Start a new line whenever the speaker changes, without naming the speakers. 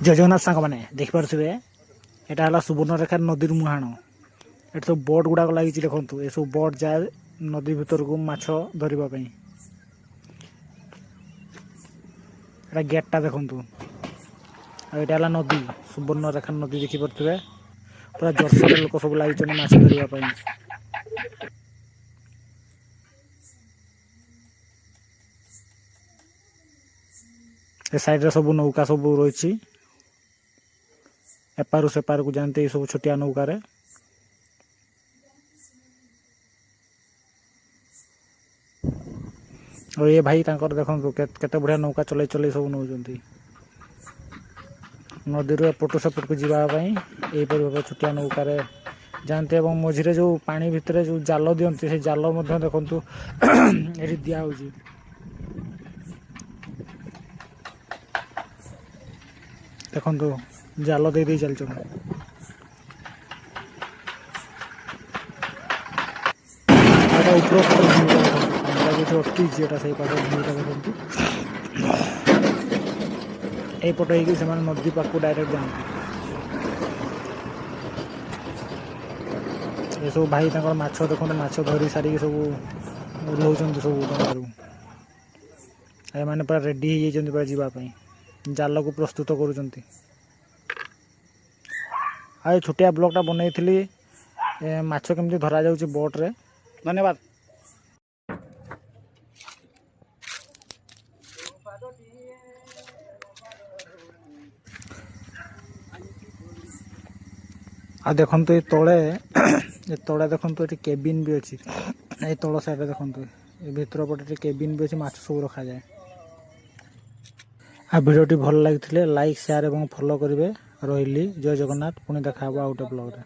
जय जगन्नाथ सांग मैंने देखिपे यहाँ है सुवर्णरेखा नदी मुहाण ये सब बोट गुड़ाक लगी देखो ये सब बोट जाए नदी भीतर को माछ धरवाई गेटा देखु यहाँ नदी सुवर्णरेखा नदी देखिपे पूरा जर्सर लोक सब लगे माछ धरवाई ए साइड रे सब नौका सब रही एपारू सेपार को जानते सब छोटिया नौकार और ये भाई देखो केते बढ़िया नौका चलै चलै सब नौ नदी रू एपटू सेपट को जावाई भाव छोटिया नौकार जानते मझे जो पानी भितर जो जाल दिखती से जाल देखु ये दिया देखो जाल दे चल अटकी यपट हो नदी पाक डायरेक्ट जाती ये सब भाई माछ देखो माछ धरी सारी सब ओह्लौं सब डंगारू ये पूरा रेडी हो जावाई जाल को प्रस्तुत करुँच आ छोटिया ब्लॉगटा बनई माछ केमती धरा जाऊँच बोट्रे धन्यवाद। आ देखो ये तले देखो ये केबिन भी अच्छी ये तल साइड देखो ये भीतर पटे केबिन भी अच्छी माछ सब रखा जाए। आ भिडियोटी भल लगी लाइक शेयर और फॉलो करेंगे रही जय जगन्नाथ पुणी देखा आउ गोटे ब्लॉग रे।